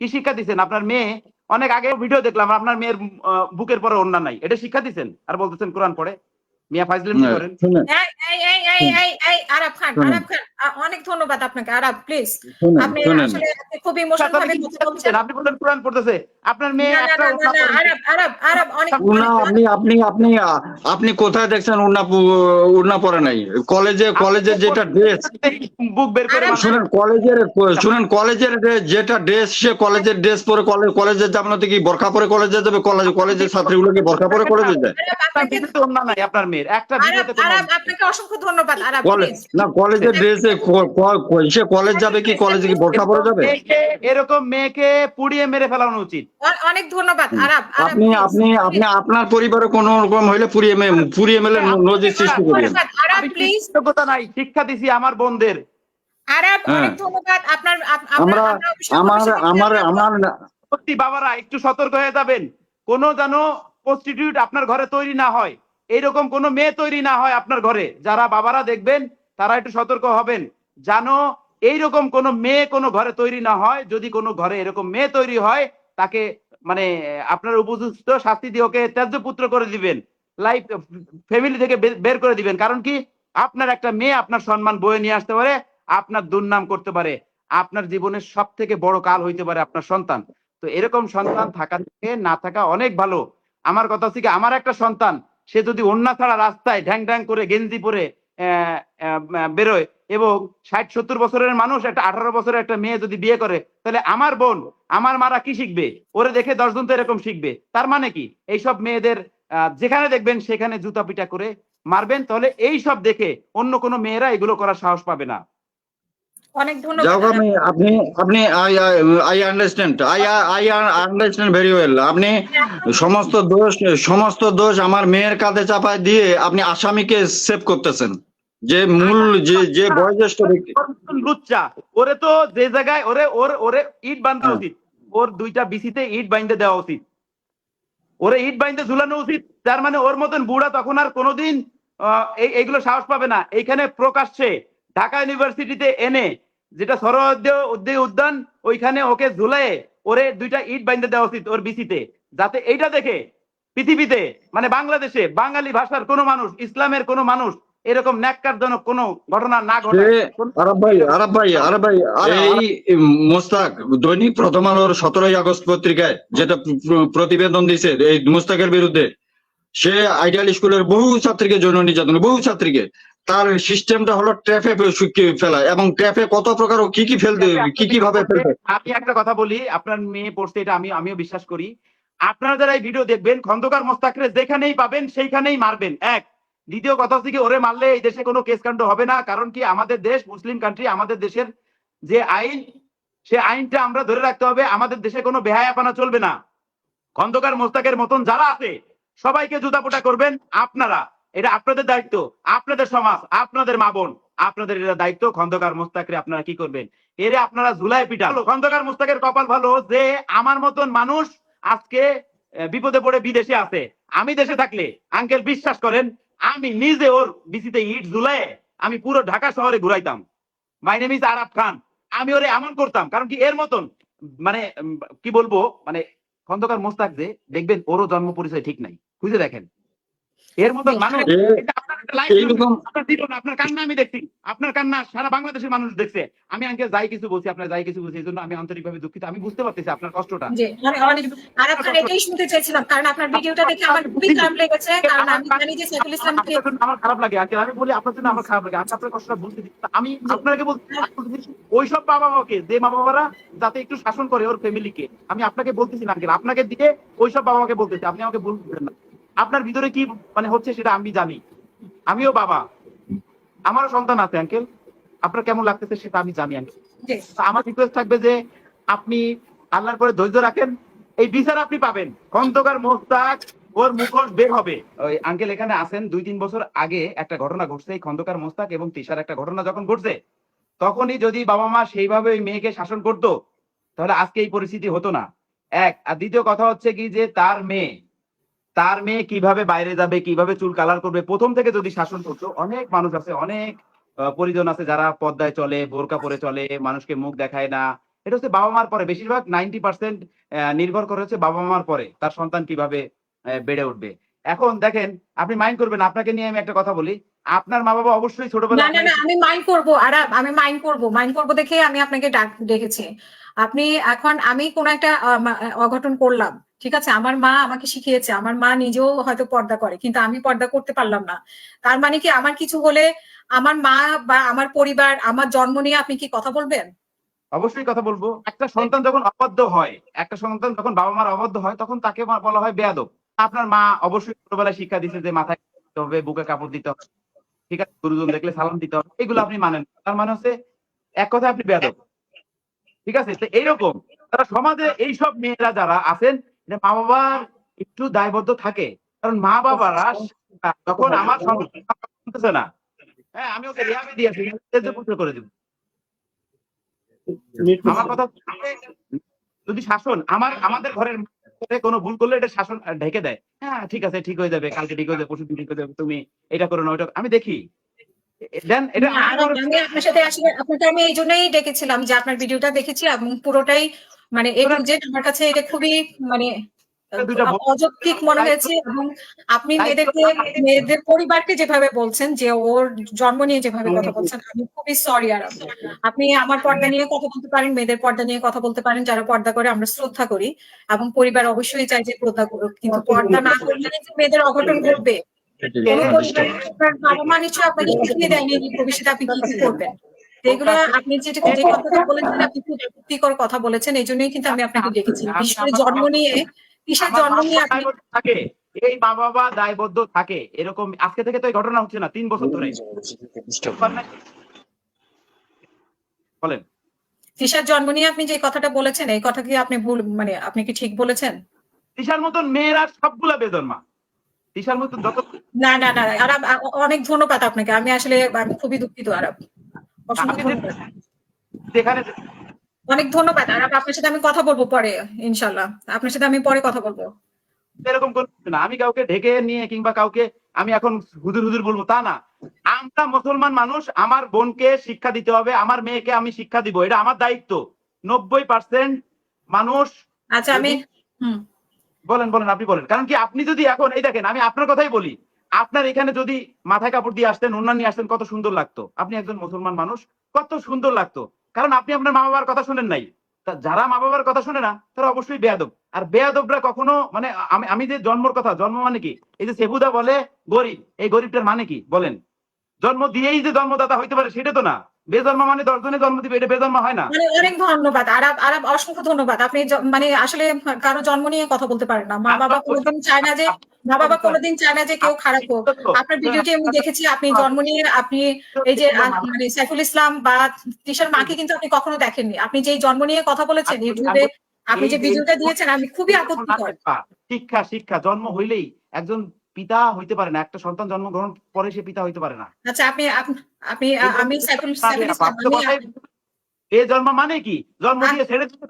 কি শিক্ষা দিচ্ছেন? আপনার মেয়ে অনেক আগে ভিডিও দেখলাম, আপনার মেয়ের বুকের পরে ওড়না নাই, এটা শিক্ষা দিচ্ছেন আর বলতেছেন কোরআন পড়ে। মিয়া ফাজলামি করেন। আরাব খান, অনেক ধন্যবাদ আপনাকে। আরাব প্লিজ, আপনি আসলে খুব ইমোশনাল ভাবে কথা বলছেন। আপনি বলেন কোরআন পড়তেছে, আপনার মেয়ে একটা আরাব অনেক আপনি কোথায় দেখছেন উড়না পরে নাই? কলেজের যেটা ড্রেস, বুক বের করে শুনেন কলেজের যেটা ড্রেস, সে কলেজের ড্রেস পরে কলেজে যাবে না তো কি বোরকা পরে কলেজে যাবে? কলেজের ছাত্রীগুলো কি বোরকা পরে কলেজে যায়? আপনার মেয়ের একটা ভিডিওতে আপনাকে অসংখ্য ধন্যবাদ। আরাব প্লিজ না, কলেজের ড্রেসে সে কলেজ যাবে কি? কলেজে কি বোরকা পরে যাবে? এরকম মেয়েকে পুড়িয়ে মেরে ফেলানো উচিত। অনেক ধন্যবাদ। আরাব আপনি আপনার পরিবারে কোন রকম হইলে পুড়িয়ে মেলে নজির সৃষ্টি করেন। আরাব প্লিজ, যোগ্যতা নাই, শিক্ষা দিছি আমার বোনদের। আরাব অনেক ধন্যবাদ। আপনার আমার সত্যি বাবারা একটু সতর্ক হয়ে যাবেন, কোন যেন প্রস্টিটিউট আপনার ঘরে তৈরি না হয়, এইরকম কোন মেয়ে তৈরি না হয় আপনার ঘরে। যারা বাবারা দেখবেন তারা একটু সতর্ক হবেন, জানো এইরকম কোন মেয়ে কোন ঘরে তৈরি না হয়। যদি কোনো ঘরে এরকম মেয়ে তৈরি হয়, তাকে মানে আপনার উপযুক্ত শাস্তি দিয়ে ওকে ত্যায্য পুত্র করে দিবেন, লাইফ ফ্যামিলি থেকে বের করে দিবেন। কারণ কি, আপনার একটা মেয়ে আপনার সম্মান বয়ে নিয়ে আসতে পারে, আপনার দুর্নাম করতে পারে, আপনার জীবনের সব থেকে বড় কাল হইতে পারে আপনার সন্তান। তো এরকম সন্তান থাকা থেকে না থাকা অনেক ভালো। আমার কথা হচ্ছে কি, আমার একটা সন্তান সে যদি ওড়না ছাড়া রাস্তায় ঢ্যাং ঢ্যাং করে গেঞ্জি পরে বেরোয়, এবং ৬০-৭০ বছরের মানুষ একটা ১৮ বছরের একটা মেয়ে যদি বিয়ে করে, তাহলে আমার বোন আমার মারা কি শিখবে? ওরে দেখে ১০ জন তো এরকম শিখবে। তার মানে কি, এইসব মেয়েদের যেখানে দেখবেন সেখানে জুতা পিটা করে মারবেন, তাহলে এই সব দেখে অন্য কোনো মেয়েরা এগুলো করার সাহস পাবে না। অনেক ধন্যবাদ। আপনি আই আন্ডারস্ট্যান্ড ভেরি ওয়েল। আপনি সমস্ত দোষ আমার মেয়ের কাঁধে চাপায় দিয়ে আপনি আসামিকে সেভ করতেছেন, যে মূল যে বয়োজ্যেষ্ঠ ব্যক্তি। লুচ্চা, ওরে তো যে জায়গায় ওরে ইট বাঁধা উচিত, ওর 2টা বিসিতে ইট বাইন্ধে দেওয়া উচিত, ওরে ইট বাইন্ধে ঝুলানো উচিত। তার মানে ওর মতন বুড়া তখন আর কোনোদিন এইগুলো সাহস পাবে না। এইখানে প্রকাশ্যে ঢাকা ইউনিভার্সিটিতে এনে, যেটা সরোয়ার্দী উদ্যান, ওইখানে ওকে ঝুলায় ওরে 2টা ইট বাইন্ধে দেওয়া উচিত ওর বিসিতে, যাতে এইটা দেখে পৃথিবীতে মানে বাংলাদেশে বাঙালি ভাষার কোনো মানুষ, ইসলামের কোনো মানুষ এরকম ন্যাক্কারজনক কোনো ঘটনা না ঘটে। আরব ভাই এই মোস্তাক দৈনিক প্রথম আলোর 17ই আগস্ট পত্রিকায় যেটা প্রতিবেদন দিছে এই মোস্তাকের বিরুদ্ধে, সে আইডিয়াল স্কুলের বহু ছাত্রীকে যৌন নির্যাতন, বহু ছাত্রীকে, তার সিস্টেমটা হলো ট্র্যাপে ফেলা, এবং ট্র্যাপে কত প্রকার কি ফেলতে, কি ভাবে ফেলতে। আমি একটা কথা বলি, আপনার মেয়ে পড়ছে, এটা আমিও বিশ্বাস করি। আপনারা যারা এই ভিডিও দেখবেন, খন্দকার মোস্তাকরে যেখানেই পাবেন সেইখানেই মারবেন। এক, দ্বিতীয় কথা হচ্ছে কি, ওরে মারলে এই দেশে কোনো কেস কাণ্ড হবে না। কারণ কি, আমাদের দেশ মুসলিম কান্ট্রি, আমাদের দেশের যে আইন, সে আইনটা আমরা ধরে রাখতে হবে। আমাদের দেশে কোনো বেহায়াপনা চলবে না। খন্দকার মোস্তাকের মতন যারা আছে সবাইকে জুতাপোটা করবেন আপনারা, এটা আপনাদের দায়িত্ব, আপনাদের সমাজ, আপনাদের মা বোন, আপনাদের এটা দায়িত্ব। খন্দকার মোস্তাকরে আপনারা কি করবেন? এরে আপনারা ঝুলায় পিটা। খন্দকার মোস্তাকের কপাল ভালো যে আমার মতন মানুষ আজকে বিপদে পড়ে বিদেশে আছে। আমি দেশে থাকলে আঙ্কেল বিশ্বাস করেন, আমি নিজে ওর বিসিতে ইট ঝুলায় আমি পুরো ঢাকা শহরে ঘুরাইতাম। মাই নেম ইজ আরাব খান। আমি ওরে এমন করতাম, কারণ কি এর মতন মানে কি বলবো, মানে খন্দকার মোস্তাক যে দেখবেন ওরও জন্ম পরিচয় ঠিক নাই, খুঁজে দেখেন এর মতন মানুষ। আপনার কান্না আমি দেখছি, আপনার কান্না সারা বাংলাদেশের মানুষ দেখছে। আমি আঙ্কেল যাই কিছু বলছি, আপনার যাই কিছু বলছি, এই জন্য আমি আন্তরিকভাবে দুঃখিত। আমি বুঝতে পারতেছি আপনার কষ্টটা। এটাই শুনতে চাইছিলাম, কারণ আপনার ভিডিওটা দেখে আমার খুবই খারাপ লেগেছে। কারণ আমি জানি যে সাইফুল ইসলামকে আমার খারাপ লাগে আঙ্কেল, আমি বলি আপনার জন্য আমার খারাপ লাগে। আমি আপনার কষ্টটা বলতে দিচ্ছি। আমি আপনাকে বলছি ওইসব বাবা মাকে, যে মা বাবারা যাতে একটু শাসন করে ওর ফ্যামিলিকে, আমি আপনাকে বলতেছি না আঙ্কেল, আপনাকে দিয়ে ওইসব বাবা মাকে বলতেছি। আপনি আমাকে বলবেন না, আপনার ভিতরে কি মানে হচ্ছে সেটা আমি জানি। আমিও বাবা, আমারও সন্তান আছে আঙ্কেল, আপনার কেমন লাগতেছে সেটা আমি জানি আঙ্কেল। আমার রিকোয়েস্ট থাকবে যে আপনি আল্লাহর পরে ধৈর্য রাখেন, এই বিচার আপনি পাবেন। খন্দকার মোস্তাক ওর মুখোশ বের হবে। ওই আঙ্কেল এখানে আছেন, 2-3 বছর আগে একটা ঘটনা ঘটছে, এই খন্দকার মোস্তাক এবং তিশার একটা ঘটনা যখন ঘটছে, তখনই যদি বাবা মা সেইভাবে ওই মেয়েকে শাসন করতো, তাহলে আজকে এই পরিস্থিতি হতো না। এক, আর দ্বিতীয় কথা হচ্ছে কি, যে তার মেয়ে কিভাবে বাইরে যাবে, কিভাবে চুল কালার করবে, প্রথম থেকে যদি শাসন করতো। অনেক মানুষ আছে, অনেক পরিজন আছে যারা পর্দায় চলে, বোরকা পরে চলে, মানুষকে মুখ দেখায় না, এটা হচ্ছে বাবা মার পরে, বেশিরভাগ 90% নির্ভর করে হচ্ছে বাবা মার পরে তার সন্তান কিভাবে বেড়ে উঠবে। এখন দেখেন, আপনি মাইন্ড করবেন, আপনাকে নিয়ে আমি একটা কথা বলি, আপনার মা বাবা অবশ্যই না ছোটবেলায় না না, আমি মাইন্ড করবো আরাম, আমি মাইন্ড করবো দেখে আমি আপনাকে ডেকেছি। আপনি এখন, আমি কোন একটা অঘটন করলাম, ঠিক আছে, আমার মা আমাকে শিখিয়েছে, আমার মা নিজেও হয়তো পর্দা করে কিন্তু আমি পর্দা করতে পারলাম না, তার মানে কি আমার কিছু হলে আমার মা বা আমার পরিবার, আমার জন্ম নিয়ে আপনি কি কথা বলবেন? অবশ্যই কথা বলবো। একটা সন্তান যখন অবাধ্য হয়, একটা সন্তান যখন বাবা মার অবাধ্য হয়, তখন তাকে বলা হয় বেয়াদব। আপনার মা অবশ্যই ছোটবেলায় শিক্ষা দিচ্ছে যে মাথায় দিতে হবে, বুকে কাপড় দিতে হবে, ঠিক আছে, গুরুজন দেখলে সালাম দিতে হবে, এগুলো আপনি মানেন না। তার মানে হচ্ছে এক কথায় আপনি বেয়াদব, ঠিক আছে। তো এইরকম তারা সমাজে এইসব মেয়েরা যারা আছেন, মা বাবার একটু দায়বদ্ধ থাকে, কারণ মা বাবারা যখন আমার শুনতেছে না, হ্যাঁ আমি ওকে রিহাবে দিয়েছি, পুত্র করে দিব। আমার কথা যদি শাসন আমাদের ঘরের কোনো ভুল করলে এটা শাসন ঢেকে দেয়, হ্যাঁ ঠিক আছে, ঠিক হয়ে যাবে, কালকে ঠিক হয়ে যাবে, পরশুদিন ঠিক হয়ে যাবে, তুমি এটা করো না, ওইটা আমি দেখি। দেন এটা আমি আপনার সাথে আসলে, আপনাকে আমি এই জন্যই ডেকেছিলাম যে আপনার ভিডিওটা দেখেছি এবং পুরোটাই মানে এ টু জেড আমার কাছে এটা খুবই মানে অযৌক্তিক মনে হয়েছে। এবং আপনি মেয়েদের পরিবারকে যেভাবে বলছেন, যে ওর জন্ম নিয়ে যেভাবে কথা বলছেন, আমি খুবই সরি। আর আপনি আমার পর্দা নিয়ে কথা বলতে পারেন, মেয়েদের পর্দা নিয়ে কথা বলতে পারেন, যারা পর্দা করে আমরা শ্রদ্ধা করি এবং পরিবার অবশ্যই চাই যে পর্দা করুক, কিন্তু পর্দা না করলে যে মেয়েদের অঘটন ঘটবে। আপনার বাবা মা নিশ্চয়ই আপনাকে শিখিয়ে দেয়নি যে ভবিষ্যতে আপনি কি করবেন। এগুলো আপনি যে কথাটা বলেছেন, আপনি খুব যুক্তিকর কথা বলেছেন, এই জন্যই কিন্তু আমি আপনাকে ডেকেছি। বিশেষ করে জন্ম নিয়ে, কিসের জন্ম নিয়ে আপনি থাকে, এই মা বাবা দায়বদ্ধ থাকে, এরকম আজকে থেকে তো এই ঘটনা হচ্ছে না, 3 বছর ধরে। বলেন, কিসের জন্ম নিয়ে আপনি যে কথাটা বলেছেন, এই কথা কি আপনি ভুল, মানে আপনি কি ঠিক বলেছেন? তিশার মতন মেয়েরা সবগুলা বেজন্মা, তিশার মতন যত না না না, আরব অনেক ধন্যবাদ আপনাকে, আমি আসলে আমি খুবই দুঃখিত আরব, অসংখ্য ধন্যবাদ, যেখানে অনেক ধন্যবাদ আরব। আপনার সাথে আমি কথা বলবো পরে, ইনশাল্লাহ আপনার সাথে আমি পরে কথা বলবো। এরকম কোন না, আমি কাউকে ঢেকে নিয়ে কিংবা কাউকে আমি এখন হুজুর হুজুর বলবো তা না। আমরা মুসলমান মানুষ, আমার বোনকে শিক্ষা দিতে হবে, আমার মেয়েকে আমি শিক্ষা দিব, এটা আমার দায়িত্ব। 90% মানুষ। আচ্ছা আমি বলেন আপনি বলেন, কারণ কি আপনি যদি এখন এই দেখেন, আমি আপনার কথাই বলি, আপনার এখানে যদি মাথায় কাপড় দিয়ে আসতেন, ওড়না নিয়ে আসতেন, কত সুন্দর লাগতো। আপনি একজন মুসলমান মানুষ, কত সুন্দর লাগতো, কারণ আপনি আপনার মা বাবার কথা শুনেন নাই। যারা মা বাবার কথা শুনে না তারা অবশ্যই বেয়াদব। আর বেয়াদবরা কখনো মানে আমি যে জন্মর কথা, জন্ম মানে কি, এই যে সেবুদা বলে গরিব, এই গরিবটার মানে কি বলেন? জন্ম দিয়েই যে জন্মদাতা হইতে পারে সেটা তো না। বেজন্মা মানে 10 জনে জন্ম দিবে, এটা বেজন্মা হয় না। মানে অনেক ধন্যবাদ আরব, অসংখ্য ধন্যবাদ। আপনি মানে আসলে কারো জন্ম নিয়ে কথা বলতে পারেন না। মা বাবা কোনোদিন চায় না যে কেউ খারাপ হোক। আপনার ভিডিওটি আমি দেখেছি, আপনি জন্ম নিয়ে আপনি এই যে মানে সাইফুল ইসলাম বা তিশার মাকে কিন্তু আপনি কখনো দেখেননি। আপনি যে জন্ম নিয়ে কথা বলেছেন ইউটিউবে, আপনি যে ভিডিওটা দিয়েছেন, আমি খুবই আপত্তিকর। শিক্ষা জন্ম হইলেই একজন পিতা হইতে পারে না, একটা সন্তান জন্মগ্রহণ পরে সে পিতা হইতে পারে না। আচ্ছা আমি সাইফুল ইসলাম, এই জন্ম মানে কি, জন্ম দিয়ে ছেড়ে দিতে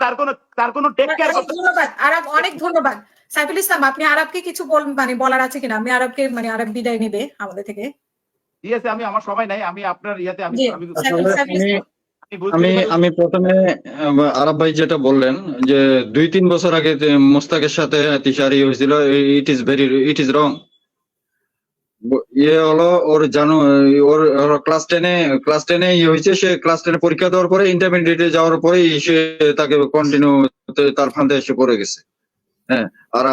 তার কোনো টেক কেয়ার করতে। ধন্যবাদ আরব, অনেক ধন্যবাদ। সাইফুল ইসলাম, আপনি আরবকে কিছু মানে বলার আছে কিনা? আমি আরবকে মানে আরব বিদায় নেবে আমাদের থেকে। ঠিক আছে, আমি আমার সময় নাই, আমি আপনার ইয়াতে আমি প্রথমে আরব ভাই যেটা বললেন যে 2-3 বছর আগে মোস্তাকের সাথে তিশারি হয়েছিল, ইট ইজ রং। ইয়ে হলো ওর ওর ক্লাস 10-এ ইয়ে হয়েছে, সে ক্লাস 10 পরীক্ষা দেওয়ার পরে ইন্টারমিডিয়েটে যাওয়ার পরে সে তাকে কন্টিনিউ তার ফান্দে এসে পড়ে গেছে। হ্যাঁ, আর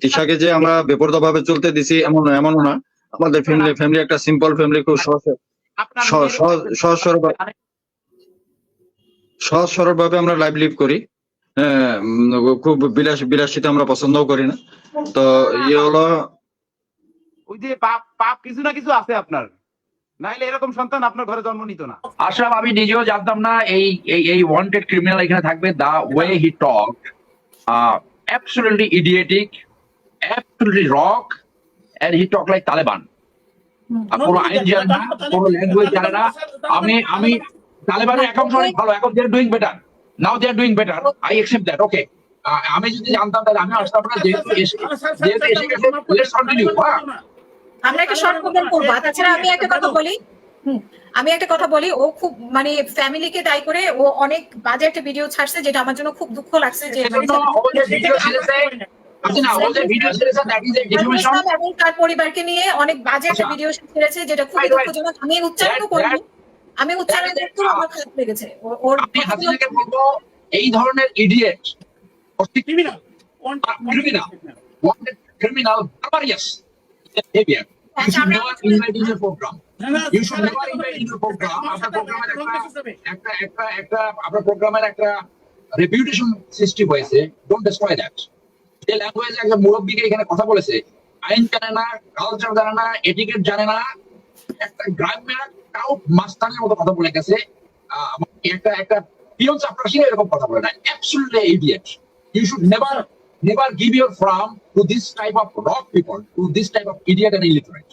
তিশাকে যে আমরা বেপরোয়া ভাবে চলতে দিছি এমনও না। আমাদের ফ্যামিলি একটা সিম্পল ফ্যামিলি, খুব সহজ সরল ভাবে আমরা লাইফ লিভ করি। খুব বিলাসিতা আমরা পছন্দও করি না। তো ইয়ে হলো, ওই যে পাপ কিছু না কিছু আছে আপনার, নাইলে এরকম সন্তান আপনার ঘরে জন্ম নিত না। আশরাফ, আমি নিজেও জানতাম না এই ওয়ান্টেড ক্রিমিনাল এখানে থাকবে। The way he talk absolutely idiotic, absolutely rock, and he talk like Taliban. কোনো আইন জানে না, কোনো ল্যাঙ্গুয়েজ জানে না। আমি তালেবানের অ্যাকাউন্ট অনেক ভালো, এখন they are doing better, now they are doing better, I accept that. Okay, আমি যদি জানতাম তাহলে আমি আসতাম না। যেহেতু এসে গেছে, লেটস কন্টিনিউ। আমরা একটা শর্ট কমেন্ট করবো। তাছাড়া আমি একটা কথা বলি, আমি একটা কথা বলি, ও খুব মানে ফ্যামিলিকে দায়ী করে ও অনেক বাজে একটা ভিডিও ছাড়ছে, যেটা আমার জন্য খুব দুঃখ লাগছে যে সেজন্য ও যে ভিডিও ছেড়েছে, না ও যে ভিডিও ছেড়েছে দ্যাট ইজ এ ডিফামেশন। এবং তার পরিবারকে নিয়ে অনেক বাজে একটা ভিডিও ছেড়েছে, যেটা খুবই দুঃখজনক। আমি উচ্চারণ করিনি, আমি উচ্চারণ করতেও আমার খারাপ লেগেছে। ওর আমি হাসিনাকে বলবো এই ধরনের idiot criminal. criminal barbarous behavior you should never invite in your program. You should never invite in your program. আপনার প্রোগ্রামের একটা রেপুটেশন সৃষ্টি হয়েছে, ডোন্ট ডিস্ট্রয় দ্যাট। যে ল্যাঙ্গুয়েজে একটা মুরব্বীকে এখানে কথা বলেছে, আইন জানে না, কালচার জানে না, এটিকেট জানে না, একটা গ্রাম্য টাউট মাস্তানের মতো কথা বলে গেছে। একটা পিয়ন চাপরাশি এরকম কথা বলে না, absolutely idiot. You should never give your forum to this type of rock people, to this type of idiot and illiterate.